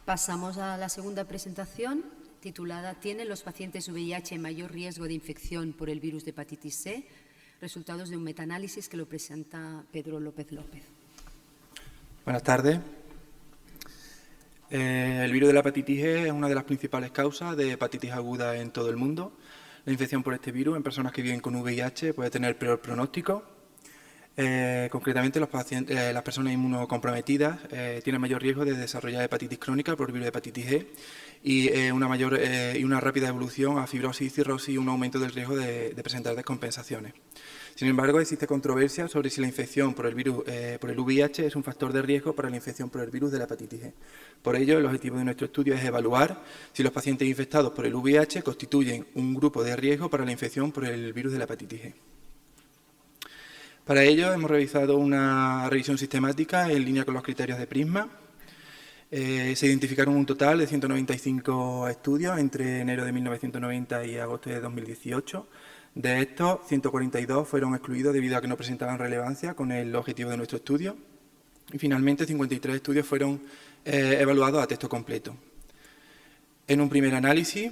Pasamos a la segunda presentación, titulada ¿Tienen los pacientes VIH mayor riesgo de infección por el virus de hepatitis C? Resultados de un metaanálisis que lo presenta Pedro López López. Buenas tardes. El virus de la hepatitis E es una de las principales causas de hepatitis aguda en todo el mundo. La infección por este virus en personas que viven con VIH puede tener peor pronóstico. Concretamente, las personas inmunocomprometidas tienen mayor riesgo de desarrollar hepatitis crónica por virus de hepatitis E y una rápida evolución a fibrosis, cirrosis y un aumento del riesgo de presentar descompensaciones. Sin embargo, existe controversia sobre si la infección por el VIH es un factor de riesgo para la infección por el virus de la hepatitis E. Por ello, el objetivo de nuestro estudio es evaluar si los pacientes infectados por el VIH constituyen un grupo de riesgo para la infección por el virus de la hepatitis E. Para ello, hemos realizado una revisión sistemática en línea con los criterios de PRISMA. Se identificaron un total de 195 estudios entre enero de 1990 y agosto de 2018. De estos, 142 fueron excluidos debido a que no presentaban relevancia con el objetivo de nuestro estudio. Y finalmente, 53 estudios fueron evaluados a texto completo. En un primer análisis,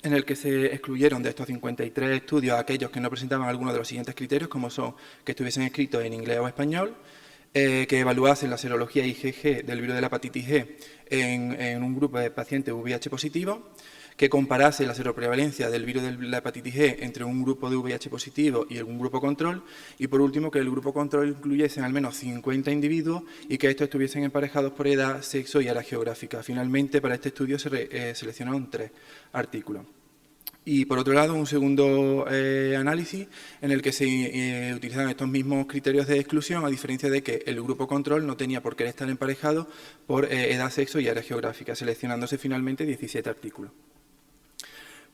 en el que se excluyeron de estos 53 estudios a aquellos que no presentaban alguno de los siguientes criterios, como son que estuviesen escritos en inglés o español, que evaluasen la serología IgG del virus de la hepatitis E en un grupo de pacientes VIH positivos, que comparase la seroprevalencia del virus de la hepatitis E entre un grupo de VIH positivo y un grupo control, y por último que el grupo control incluyese al menos 50 individuos y que estos estuviesen emparejados por edad, sexo y área geográfica. Finalmente, para este estudio se seleccionaron 3 artículos. Y por otro lado, un segundo análisis en el que se utilizaron estos mismos criterios de exclusión, a diferencia de que el grupo control no tenía por qué estar emparejado por edad, sexo y área geográfica, seleccionándose finalmente 17 artículos.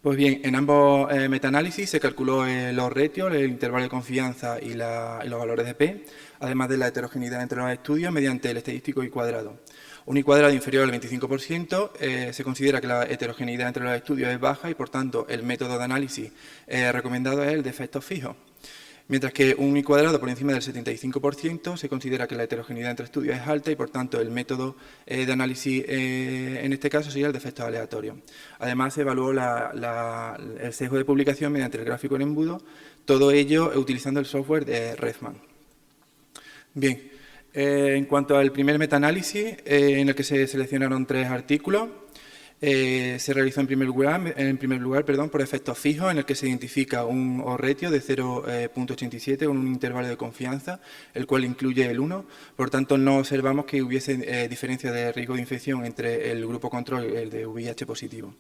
Pues bien, en ambos metaanálisis se calculó los ratios, el intervalo de confianza y los valores de P, además de la heterogeneidad entre los estudios mediante el estadístico I cuadrado. Un I cuadrado inferior al 25%, se considera que la heterogeneidad entre los estudios es baja y, por tanto, el método de análisis recomendado es el de efectos fijos. Mientras que un I cuadrado por encima del 75% se considera que la heterogeneidad entre estudios es alta y, por tanto, el método de análisis en este caso sería el de efectos aleatorios. Además, se evaluó el sesgo de publicación mediante el gráfico en embudo, todo ello utilizando el software de Redman. Bien, en cuanto al primer metaanálisis, en el que se seleccionaron 3 artículos, se realizó en primer lugar, por efectos fijos, en el que se identifica un O-ratio de 0.87 con un intervalo de confianza, el cual incluye el 1. Por tanto, no observamos que hubiese diferencia de riesgo de infección entre el grupo control y el de VIH positivo.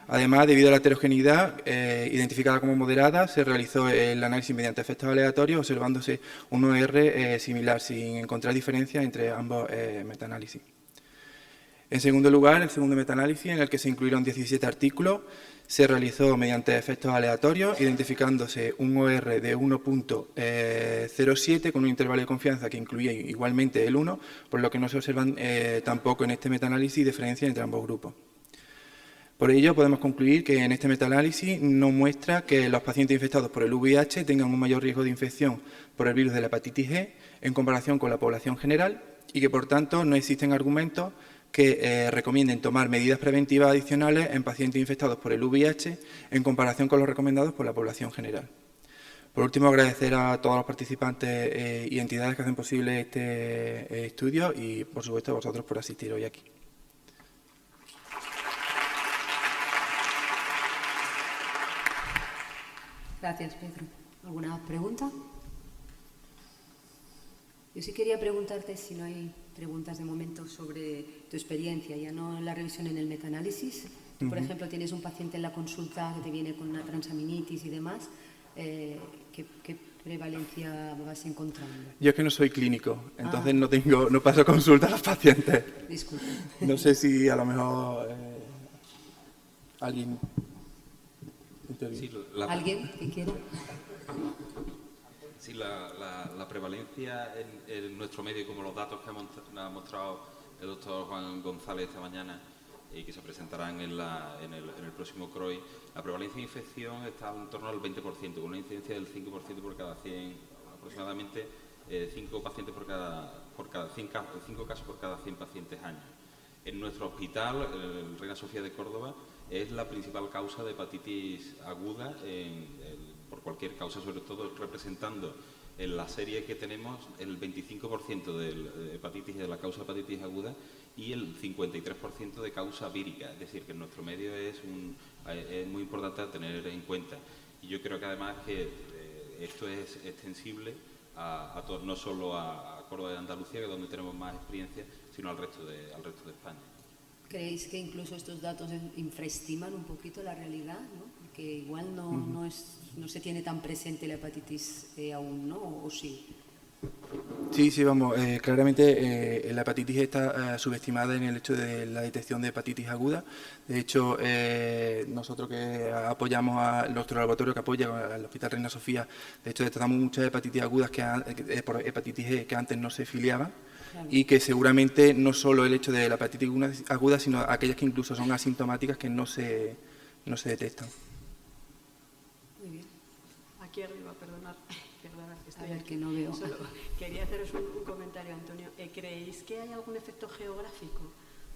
Además, debido a la heterogeneidad identificada como moderada, se realizó el análisis mediante efectos aleatorios, observándose un OR similar, sin encontrar diferencia entre ambos metaanálisis. En segundo lugar, el segundo metaanálisis, en el que se incluyeron 17 artículos, se realizó mediante efectos aleatorios, identificándose un OR de 1.07 con un intervalo de confianza que incluía igualmente el 1, por lo que no se observan tampoco en este metaanálisis diferencias entre ambos grupos. Por ello, podemos concluir que en este metaanálisis no muestra que los pacientes infectados por el VIH tengan un mayor riesgo de infección por el virus de la hepatitis E en comparación con la población general y que, por tanto, no existen argumentos que recomienden tomar medidas preventivas adicionales en pacientes infectados por el VIH en comparación con los recomendados por la población general. Por último, agradecer a todos los participantes y entidades que hacen posible este estudio y, por supuesto, a vosotros por asistir hoy aquí. Gracias, Pedro. ¿Alguna pregunta? Yo sí quería preguntarte, si no hay preguntas de momento, sobre tu experiencia, ya no en la revisión, en el metaanálisis. Tú, por ejemplo, tienes un paciente en la consulta que te viene con una transaminitis y demás. ¿Qué prevalencia vas encontrando? Yo es que no soy clínico, entonces no paso consulta a los pacientes. Disculpe. No sé si a lo mejor alguien... Sí, ¿Alguien que quiera? Sí, la prevalencia en nuestro medio, como los datos que ha mostrado el doctor Juan González esta mañana y que se presentarán en el próximo CROI, la prevalencia de infección está en torno al 20%, con una incidencia del 5% por cada 100, aproximadamente 5 pacientes 5 casos por cada 100 pacientes años. En nuestro hospital, el Reina Sofía de Córdoba, es la principal causa de hepatitis aguda por cualquier causa, sobre todo representando en la serie que tenemos el 25% de hepatitis de la causa hepatitis aguda y el 53% de causa vírica. Es decir, que en nuestro medio es muy importante a tener en cuenta. Y yo creo que además que esto es extensible no solo a Córdoba y Andalucía, que es donde tenemos más experiencia, sino al resto de España. ¿Creéis que incluso estos datos infraestiman un poquito la realidad, ¿no? Porque igual no se tiene tan presente la hepatitis aún, ¿no? ¿O sí? Sí, vamos, claramente la hepatitis está subestimada en el hecho de la detección de hepatitis aguda. De hecho, nosotros que apoyamos a nuestro laboratorio que apoya al Hospital Reina Sofía, de hecho detectamos muchas hepatitis agudas por hepatitis E que antes no se filiaban. Claro. Y que seguramente no solo el hecho de la hepatitis aguda, sino aquellas que incluso son asintomáticas que no se detectan. Muy bien. Aquí arriba, perdonad que estoy aquí. Que no veo. Solo quería haceros un comentario, Antonio. ¿Creéis que hay algún efecto geográfico?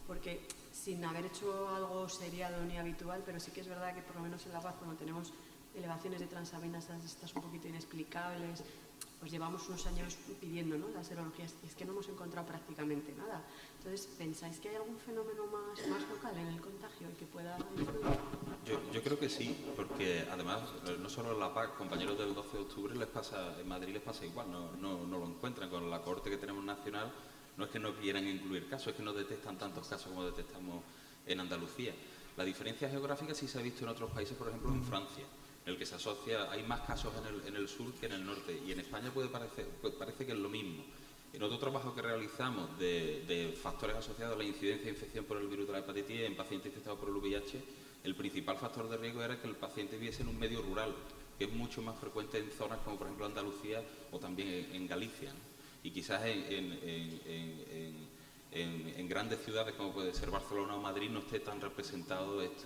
Porque sin haber hecho algo seriado ni habitual, pero sí que es verdad que por lo menos en La Paz, cuando tenemos elevaciones de transaminasas estas un poquito inexplicables, pues llevamos unos años pidiendo, ¿no?, las serologías, y es que no hemos encontrado prácticamente nada. Entonces, ¿pensáis que hay algún fenómeno más local en el contagio y que pueda influir? Yo creo que sí, porque además, no solo en La Paz, compañeros del 12 de octubre en Madrid les pasa igual, no lo encuentran. Con la cohorte que tenemos nacional, no es que no quieran incluir casos, es que no detectan tantos casos como detectamos en Andalucía. La diferencia geográfica sí se ha visto en otros países, por ejemplo en Francia, en el que se asocia, hay más casos en el sur que en el norte, y en España parece que es lo mismo. En otro trabajo que realizamos de factores asociados a la incidencia de infección por el virus de la hepatitis en pacientes infectados por el VIH, el principal factor de riesgo era que el paciente viviese en un medio rural, que es mucho más frecuente en zonas como por ejemplo Andalucía o también en Galicia, ¿no? Y quizás en grandes ciudades como puede ser Barcelona o Madrid no esté tan representado este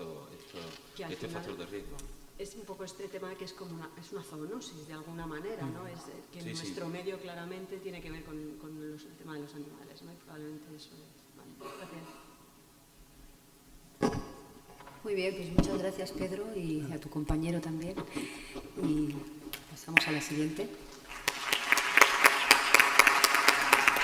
factor de riesgo. Es un poco este tema que es como una zoonosis de alguna manera, ¿no? Es que en nuestro medio claramente tiene que ver con el tema de los animales, ¿no? Y probablemente eso es. Vale, gracias. Muy bien, pues muchas gracias, Pedro, y a tu compañero también. Y pasamos a la siguiente.